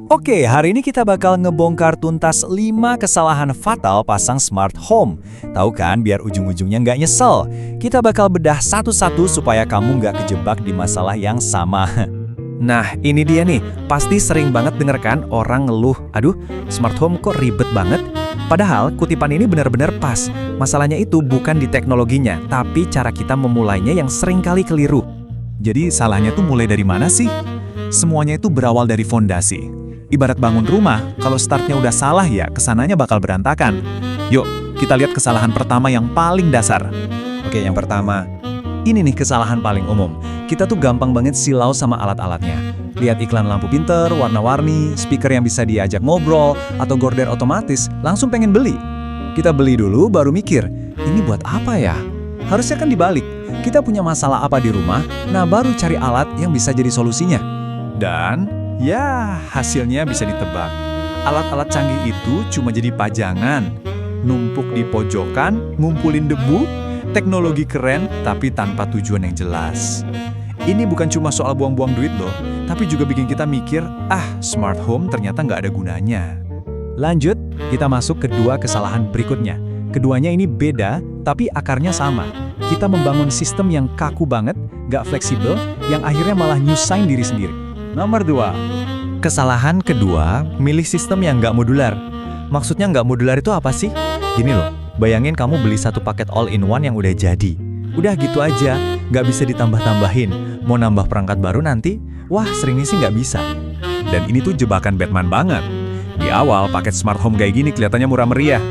Oke, hari ini kita bakal ngebongkar tuntas 5 kesalahan fatal pasang smart home. Tahu kan, biar ujung-ujungnya nggak nyesel. Kita bakal bedah satu-satu supaya kamu nggak kejebak di masalah yang sama. Nah, ini dia nih. Pasti sering banget denger kan orang ngeluh, aduh, smart home kok ribet banget. Padahal kutipan ini benar-benar pas. Masalahnya itu bukan di teknologinya, tapi cara kita memulainya yang sering kali keliru. Jadi salahnya tuh mulai dari mana sih? Semuanya itu berawal dari fondasi. Ibarat bangun rumah, kalau startnya udah salah ya kesananya bakal berantakan. Yuk, kita lihat kesalahan pertama yang paling dasar. Oke, yang pertama, ini nih kesalahan paling umum. Kita tuh gampang banget silau sama alat-alatnya. Lihat iklan lampu pinter, warna-warni, speaker yang bisa diajak ngobrol, atau gorden otomatis, langsung pengen beli. Kita beli dulu baru mikir, ini buat apa ya? Harusnya kan dibalik. Kita punya masalah apa di rumah, nah baru cari alat yang bisa jadi solusinya. Dan, ya hasilnya bisa ditebak. Alat-alat canggih itu cuma jadi pajangan. Numpuk di pojokan, ngumpulin debu, teknologi keren tapi tanpa tujuan yang jelas. Ini bukan cuma soal buang-buang duit loh, tapi juga bikin kita mikir, smart home ternyata nggak ada gunanya. Lanjut, kita masuk ke dua kesalahan berikutnya. Keduanya ini beda, tapi akarnya sama. Kita membangun sistem yang kaku banget, nggak fleksibel, yang akhirnya malah nyusahin diri sendiri. Nomor 2. Kesalahan kedua, milih sistem yang nggak modular. Maksudnya nggak modular itu apa sih? Gini loh, bayangin kamu beli satu paket all-in-one yang udah jadi. Udah gitu aja, nggak bisa ditambah-tambahin. Mau nambah perangkat baru nanti? Wah, seringnya sih nggak bisa. Dan ini tuh jebakan Batman banget. Di awal, paket smart home kayak gini kelihatannya murah meriah.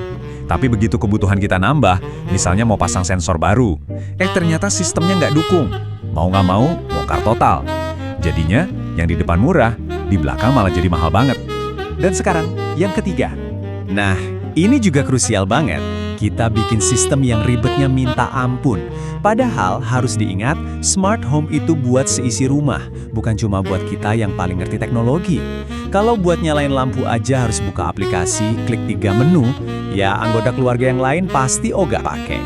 Tapi begitu kebutuhan kita nambah, misalnya mau pasang sensor baru, ternyata sistemnya nggak dukung. Mau nggak mau, bongkar total. Jadinya, yang di depan murah, di belakang malah jadi mahal banget. Dan sekarang, yang ketiga. Nah, ini juga krusial banget. Kita bikin sistem yang ribetnya minta ampun. Padahal harus diingat, smart home itu buat seisi rumah, bukan cuma buat kita yang paling ngerti teknologi. Kalau buat nyalain lampu aja harus buka aplikasi, klik 3 menu, ya anggota keluarga yang lain pasti ogah pakai.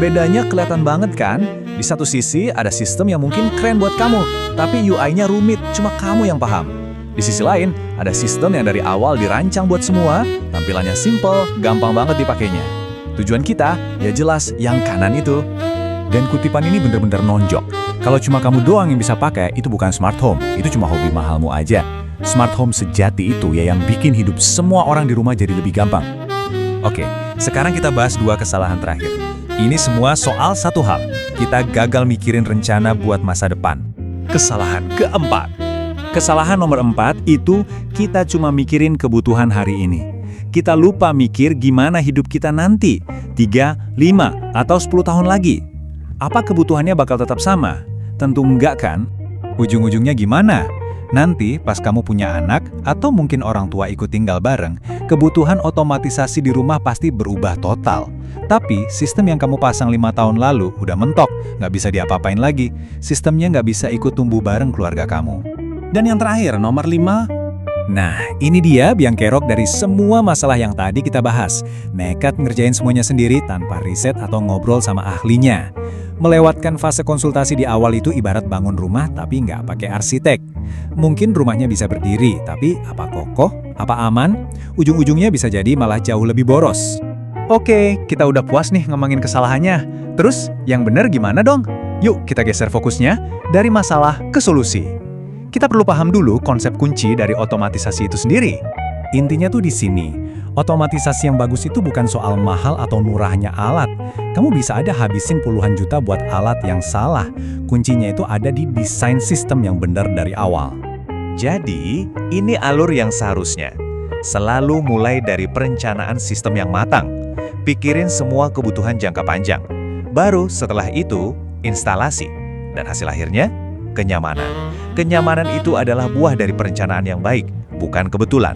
Bedanya kelihatan banget kan? Di satu sisi ada sistem yang mungkin keren buat kamu, tapi UI-nya rumit, cuma kamu yang paham. Di sisi lain, ada sistem yang dari awal dirancang buat semua, tampilannya simple, gampang banget dipakainya. Tujuan kita, ya jelas, yang kanan itu. Dan kutipan ini bener-bener nonjok. Kalau cuma kamu doang yang bisa pakai, itu bukan smart home, itu cuma hobi mahalmu aja. Smart home sejati itu ya yang bikin hidup semua orang di rumah jadi lebih gampang. Oke, sekarang kita bahas 2 kesalahan terakhir. Ini semua soal satu hal. Kita gagal mikirin rencana buat masa depan. Kesalahan keempat. Kesalahan nomor 4 itu kita cuma mikirin kebutuhan hari ini. Kita lupa mikir gimana hidup kita nanti, 3, 5, atau 10 tahun lagi. Apa kebutuhannya bakal tetap sama? Tentu enggak kan? Ujung-ujungnya gimana? Nanti pas kamu punya anak, atau mungkin orang tua ikut tinggal bareng, kebutuhan otomatisasi di rumah pasti berubah total. Tapi sistem yang kamu pasang 5 tahun lalu udah mentok, nggak bisa diapa-apain lagi. Sistemnya nggak bisa ikut tumbuh bareng keluarga kamu. Dan yang terakhir, nomor 5. Nah, ini dia biang kerok dari semua masalah yang tadi kita bahas. Nekat ngerjain semuanya sendiri tanpa riset atau ngobrol sama ahlinya. Melewatkan fase konsultasi di awal itu ibarat bangun rumah tapi nggak pakai arsitek. Mungkin rumahnya bisa berdiri, tapi apa kokoh, apa aman? Ujung-ujungnya bisa jadi malah jauh lebih boros. Oke, kita udah puas nih ngomongin kesalahannya. Terus, yang benar gimana dong? Yuk kita geser fokusnya dari masalah ke solusi. Kita perlu paham dulu konsep kunci dari otomatisasi itu sendiri. Intinya tuh di sini, otomatisasi yang bagus itu bukan soal mahal atau murahnya alat. Kamu bisa ada habisin puluhan juta buat alat yang salah. Kuncinya itu ada di desain sistem yang benar dari awal. Jadi, ini alur yang seharusnya. Selalu mulai dari perencanaan sistem yang matang. Pikirin semua kebutuhan jangka panjang. Baru setelah itu, instalasi. Dan hasil akhirnya, kenyamanan. Kenyamanan itu adalah buah dari perencanaan yang baik, bukan kebetulan.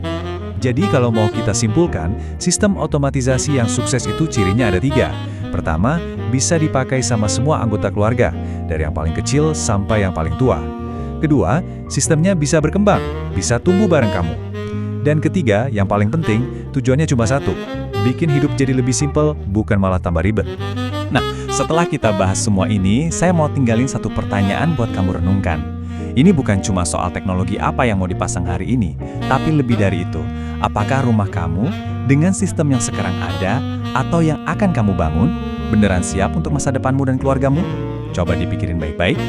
Jadi kalau mau kita simpulkan, sistem otomatisasi yang sukses itu cirinya ada 3. Pertama, bisa dipakai sama semua anggota keluarga, dari yang paling kecil sampai yang paling tua. Kedua, sistemnya bisa berkembang, bisa tumbuh bareng kamu. Dan ketiga, yang paling penting, tujuannya cuma satu, bikin hidup jadi lebih simpel, bukan malah tambah ribet. Nah, setelah kita bahas semua ini, saya mau tinggalin satu pertanyaan buat kamu renungkan. Ini bukan cuma soal teknologi apa yang mau dipasang hari ini, tapi lebih dari itu. Apakah rumah kamu dengan sistem yang sekarang ada atau yang akan kamu bangun beneran siap untuk masa depanmu dan keluargamu? Coba dipikirin baik-baik.